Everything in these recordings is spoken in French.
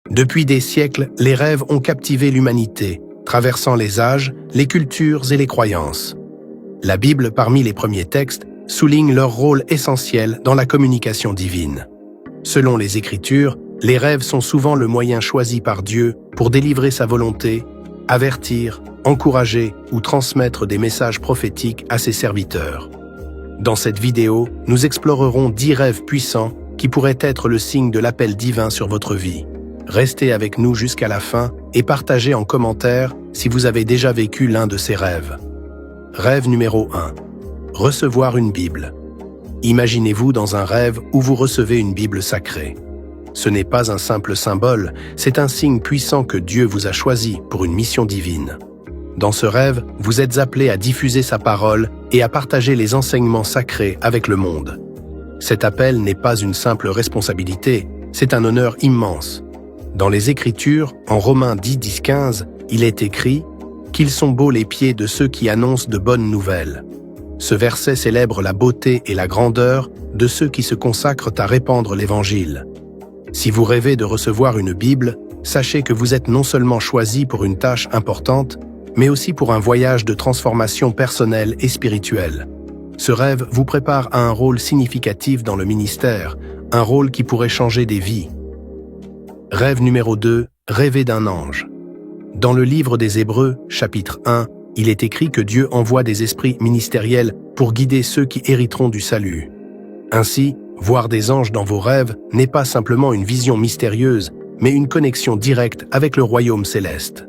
Depuis des siècles, les rêves ont captivé l'humanité, traversant les âges, les cultures et les croyances. La Bible, parmi les premiers textes, souligne leur rôle essentiel dans la communication divine. Selon les Écritures, les rêves sont souvent le moyen choisi par Dieu pour délivrer sa volonté, avertir, encourager ou transmettre des messages prophétiques à ses serviteurs. Dans cette vidéo, nous explorerons 10 rêves puissants qui pourraient être le signe de l'appel divin sur votre vie. Restez avec nous jusqu'à la fin et partagez en commentaire si vous avez déjà vécu l'un de ces rêves. Rêve numéro 1. Recevoir une Bible. Imaginez-vous dans un rêve où vous recevez une Bible sacrée. Ce n'est pas un simple symbole, c'est un signe puissant que Dieu vous a choisi pour une mission divine. Dans ce rêve, vous êtes appelé à diffuser sa parole et à partager les enseignements sacrés avec le monde. Cet appel n'est pas une simple responsabilité, c'est un honneur immense. Dans les Écritures, en Romains 10:15, il est écrit « Qu'ils sont beaux les pieds de ceux qui annoncent de bonnes nouvelles ». Ce verset célèbre la beauté et la grandeur de ceux qui se consacrent à répandre l'Évangile. Si vous rêvez de recevoir une Bible, sachez que vous êtes non seulement choisi pour une tâche importante, mais aussi pour un voyage de transformation personnelle et spirituelle. Ce rêve vous prépare à un rôle significatif dans le ministère, un rôle qui pourrait changer des vies. Rêve numéro 2, rêver d'un ange. Dans le livre des Hébreux, chapitre 1, il est écrit que Dieu envoie des esprits ministériels pour guider ceux qui hériteront du salut. Ainsi, voir des anges dans vos rêves n'est pas simplement une vision mystérieuse, mais une connexion directe avec le royaume céleste.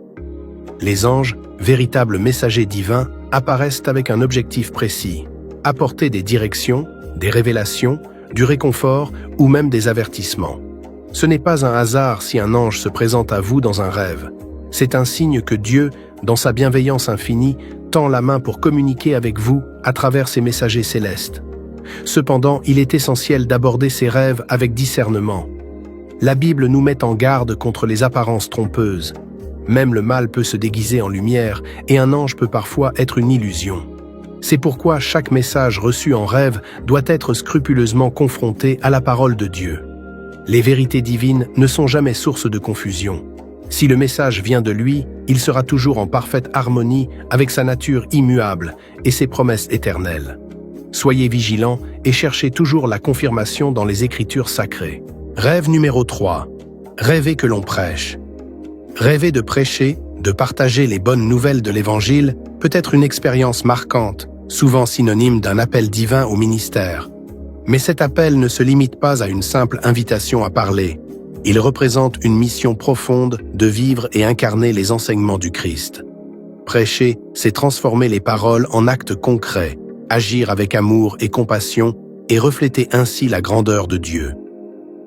Les anges, véritables messagers divins, apparaissent avec un objectif précis, apporter des directions, des révélations, du réconfort ou même des avertissements. Ce n'est pas un hasard si un ange se présente à vous dans un rêve. C'est un signe que Dieu, dans sa bienveillance infinie, tend la main pour communiquer avec vous à travers ses messagers célestes. Cependant, il est essentiel d'aborder ces rêves avec discernement. La Bible nous met en garde contre les apparences trompeuses. Même le mal peut se déguiser en lumière et un ange peut parfois être une illusion. C'est pourquoi chaque message reçu en rêve doit être scrupuleusement confronté à la parole de Dieu. Les vérités divines ne sont jamais source de confusion. Si le message vient de lui, il sera toujours en parfaite harmonie avec sa nature immuable et ses promesses éternelles. Soyez vigilants et cherchez toujours la confirmation dans les Écritures sacrées. Rêve numéro 3. Rêver que l'on prêche. Rêver de prêcher, de partager les bonnes nouvelles de l'Évangile peut être une expérience marquante, souvent synonyme d'un appel divin au ministère. Mais cet appel ne se limite pas à une simple invitation à parler. Il représente une mission profonde de vivre et incarner les enseignements du Christ. Prêcher, c'est transformer les paroles en actes concrets, agir avec amour et compassion et refléter ainsi la grandeur de Dieu.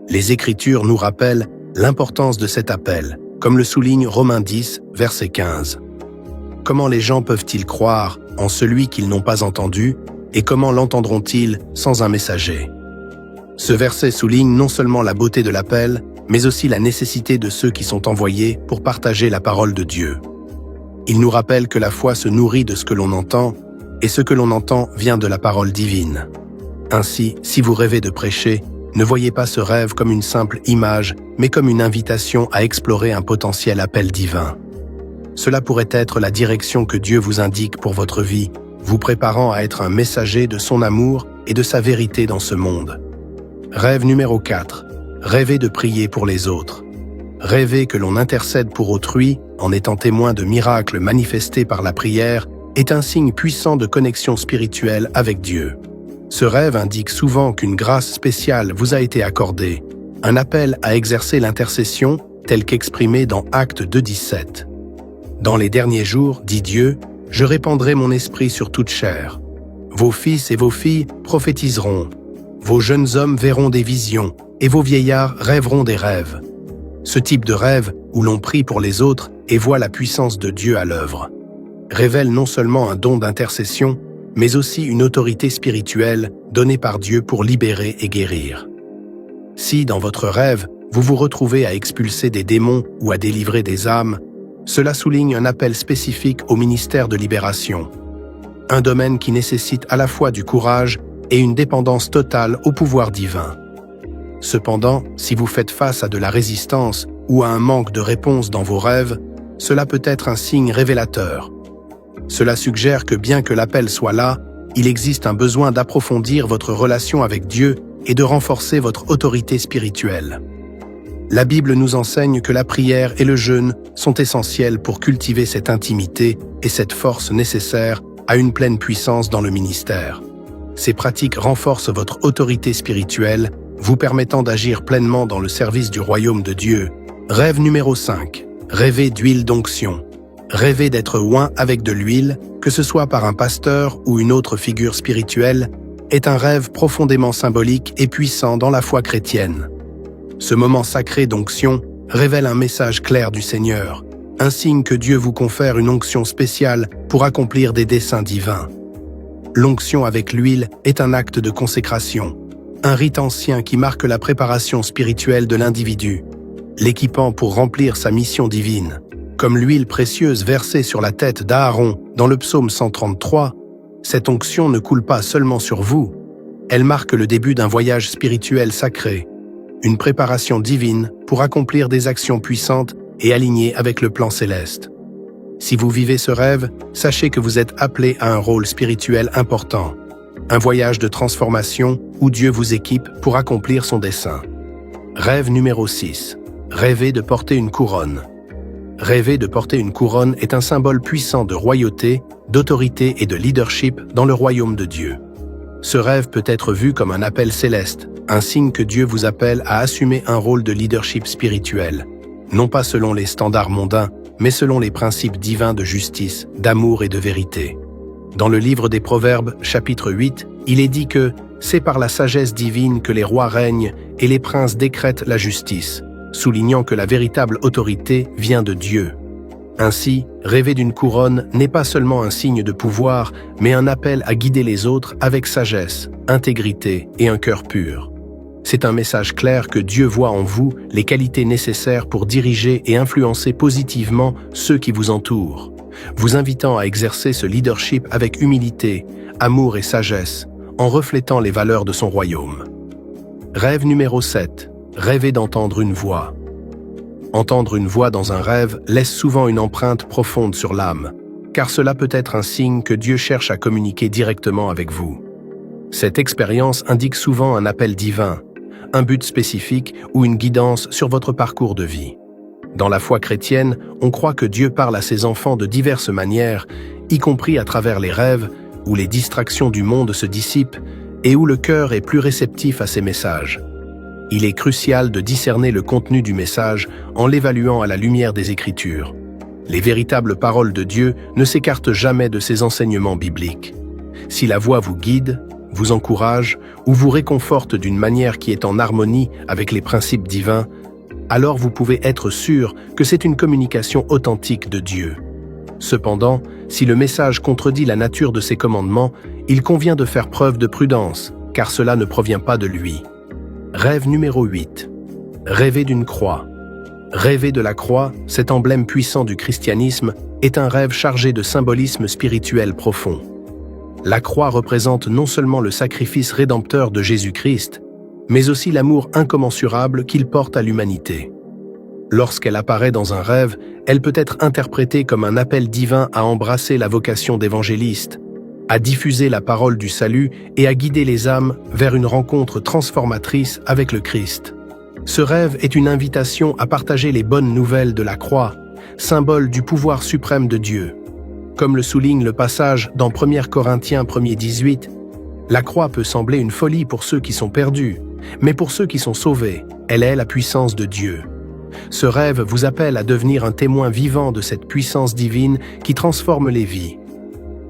Les Écritures nous rappellent l'importance de cet appel, comme le souligne Romains 10, verset 15. Comment les gens peuvent-ils croire en celui qu'ils n'ont pas entendu, et comment l'entendront-ils sans un messager? Ce verset souligne non seulement la beauté de l'appel, mais aussi la nécessité de ceux qui sont envoyés pour partager la parole de Dieu. Il nous rappelle que la foi se nourrit de ce que l'on entend, et ce que l'on entend vient de la parole divine. Ainsi, si vous rêvez de prêcher, ne voyez pas ce rêve comme une simple image, mais comme une invitation à explorer un potentiel appel divin. Cela pourrait être la direction que Dieu vous indique pour votre vie, vous préparant à être un messager de son amour et de sa vérité dans ce monde. Rêve numéro 4. Rêver de prier pour les autres. Rêver que l'on intercède pour autrui, en étant témoin de miracles manifestés par la prière, est un signe puissant de connexion spirituelle avec Dieu. Ce rêve indique souvent qu'une grâce spéciale vous a été accordée, un appel à exercer l'intercession tel qu'exprimé dans Actes 2:17. Dans les derniers jours, dit Dieu, je répandrai mon esprit sur toute chair. Vos fils et vos filles prophétiseront. Vos jeunes hommes verront des visions et vos vieillards rêveront des rêves. Ce type de rêve, où l'on prie pour les autres et voit la puissance de Dieu à l'œuvre, révèle non seulement un don d'intercession, mais aussi une autorité spirituelle donnée par Dieu pour libérer et guérir. Si, dans votre rêve, vous vous retrouvez à expulser des démons ou à délivrer des âmes, cela souligne un appel spécifique au ministère de libération, un domaine qui nécessite à la fois du courage et une dépendance totale au pouvoir divin. Cependant, si vous faites face à de la résistance ou à un manque de réponse dans vos rêves, cela peut être un signe révélateur. Cela suggère que bien que l'appel soit là, il existe un besoin d'approfondir votre relation avec Dieu et de renforcer votre autorité spirituelle. La Bible nous enseigne que la prière et le jeûne sont essentiels pour cultiver cette intimité et cette force nécessaires à une pleine puissance dans le ministère. Ces pratiques renforcent votre autorité spirituelle, vous permettant d'agir pleinement dans le service du royaume de Dieu. Rêve numéro 5. Rêver d'huile d'onction. Rêver d'être oint avec de l'huile, que ce soit par un pasteur ou une autre figure spirituelle, est un rêve profondément symbolique et puissant dans la foi chrétienne. Ce moment sacré d'onction révèle un message clair du Seigneur, un signe que Dieu vous confère une onction spéciale pour accomplir des desseins divins. L'onction avec l'huile est un acte de consécration, un rite ancien qui marque la préparation spirituelle de l'individu, l'équipant pour remplir sa mission divine. Comme l'huile précieuse versée sur la tête d'Aaron dans le psaume 133, cette onction ne coule pas seulement sur vous, elle marque le début d'un voyage spirituel sacré, une préparation divine pour accomplir des actions puissantes et alignées avec le plan céleste. Si vous vivez ce rêve, sachez que vous êtes appelé à un rôle spirituel important, un voyage de transformation où Dieu vous équipe pour accomplir son dessein. Rêve numéro 6. Rêver de porter une couronne. Rêver de porter une couronne est un symbole puissant de royauté, d'autorité et de leadership dans le royaume de Dieu. Ce rêve peut être vu comme un appel céleste, un signe que Dieu vous appelle à assumer un rôle de leadership spirituel, non pas selon les standards mondains, mais selon les principes divins de justice, d'amour et de vérité. Dans le livre des Proverbes, chapitre 8, il est dit que « c'est par la sagesse divine que les rois règnent et les princes décrètent la justice », soulignant que la véritable autorité vient de Dieu. Ainsi, rêver d'une couronne n'est pas seulement un signe de pouvoir, mais un appel à guider les autres avec sagesse, intégrité et un cœur pur. C'est un message clair que Dieu voit en vous les qualités nécessaires pour diriger et influencer positivement ceux qui vous entourent, vous invitant à exercer ce leadership avec humilité, amour et sagesse, en reflétant les valeurs de son royaume. Rêve numéro 7. Rêver d'entendre une voix. Entendre une voix dans un rêve laisse souvent une empreinte profonde sur l'âme, car cela peut être un signe que Dieu cherche à communiquer directement avec vous. Cette expérience indique souvent un appel divin, un but spécifique ou une guidance sur votre parcours de vie. Dans la foi chrétienne, on croit que Dieu parle à ses enfants de diverses manières, y compris à travers les rêves, où les distractions du monde se dissipent et où le cœur est plus réceptif à ses messages. Il est crucial de discerner le contenu du message en l'évaluant à la lumière des Écritures. Les véritables paroles de Dieu ne s'écartent jamais de ses enseignements bibliques. Si la voix vous guide, vous encourage ou vous réconforte d'une manière qui est en harmonie avec les principes divins, alors vous pouvez être sûr que c'est une communication authentique de Dieu. Cependant, si le message contredit la nature de ses commandements, il convient de faire preuve de prudence, car cela ne provient pas de lui. Rêve numéro 8. Rêver d'une croix. Rêver de la croix, cet emblème puissant du christianisme, est un rêve chargé de symbolisme spirituel profond. La croix représente non seulement le sacrifice rédempteur de Jésus-Christ, mais aussi l'amour incommensurable qu'il porte à l'humanité. Lorsqu'elle apparaît dans un rêve, elle peut être interprétée comme un appel divin à embrasser la vocation d'évangéliste, à diffuser la parole du salut et à guider les âmes vers une rencontre transformatrice avec le Christ. Ce rêve est une invitation à partager les bonnes nouvelles de la croix, symbole du pouvoir suprême de Dieu. Comme le souligne le passage dans 1 Corinthiens 1:18, la croix peut sembler une folie pour ceux qui sont perdus, mais pour ceux qui sont sauvés, elle est la puissance de Dieu. Ce rêve vous appelle à devenir un témoin vivant de cette puissance divine qui transforme les vies.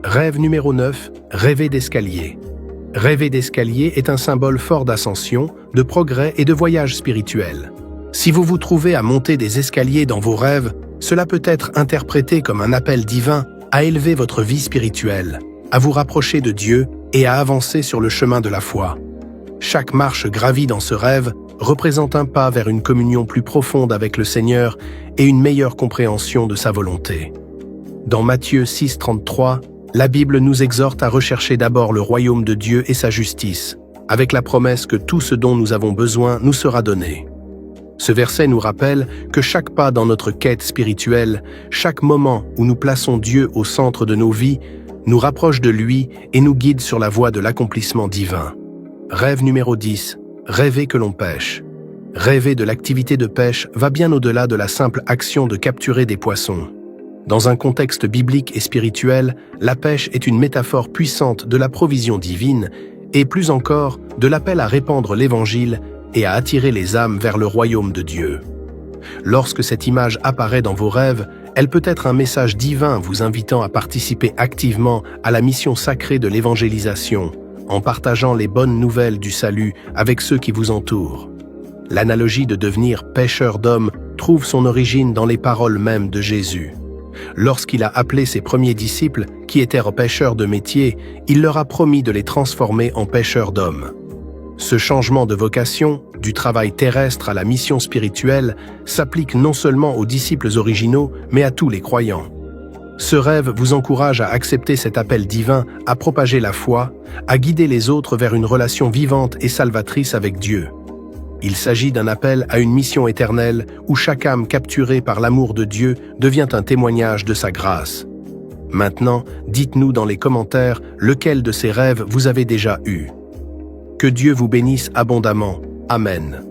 Rêve numéro 9, rêver d'escalier. Rêver d'escalier est un symbole fort d'ascension, de progrès et de voyage spirituel. Si vous vous trouvez à monter des escaliers dans vos rêves, cela peut être interprété comme un appel divin à élever votre vie spirituelle, à vous rapprocher de Dieu et à avancer sur le chemin de la foi. Chaque marche gravie dans ce rêve représente un pas vers une communion plus profonde avec le Seigneur et une meilleure compréhension de sa volonté. Dans Matthieu 6:33, la Bible nous exhorte à rechercher d'abord le royaume de Dieu et sa justice, avec la promesse que tout ce dont nous avons besoin nous sera donné. Ce verset nous rappelle que chaque pas dans notre quête spirituelle, chaque moment où nous plaçons Dieu au centre de nos vies, nous rapproche de lui et nous guide sur la voie de l'accomplissement divin. Rêve numéro 10. Rêver que l'on pêche. Rêver de l'activité de pêche va bien au-delà de la simple action de capturer des poissons. Dans un contexte biblique et spirituel, la pêche est une métaphore puissante de la provision divine et plus encore de l'appel à répandre l'Évangile et à attirer les âmes vers le royaume de Dieu. Lorsque cette image apparaît dans vos rêves, elle peut être un message divin vous invitant à participer activement à la mission sacrée de l'évangélisation, en partageant les bonnes nouvelles du salut avec ceux qui vous entourent. L'analogie de devenir pêcheur d'hommes trouve son origine dans les paroles mêmes de Jésus. Lorsqu'il a appelé ses premiers disciples, qui étaient pêcheurs de métier, il leur a promis de les transformer en pêcheurs d'hommes. Ce changement de vocation, du travail terrestre à la mission spirituelle, s'applique non seulement aux disciples originaux, mais à tous les croyants. Ce rêve vous encourage à accepter cet appel divin, à propager la foi, à guider les autres vers une relation vivante et salvatrice avec Dieu. Il s'agit d'un appel à une mission éternelle où chaque âme capturée par l'amour de Dieu devient un témoignage de sa grâce. Maintenant, dites-nous dans les commentaires lequel de ces rêves vous avez déjà eu. Que Dieu vous bénisse abondamment. Amen.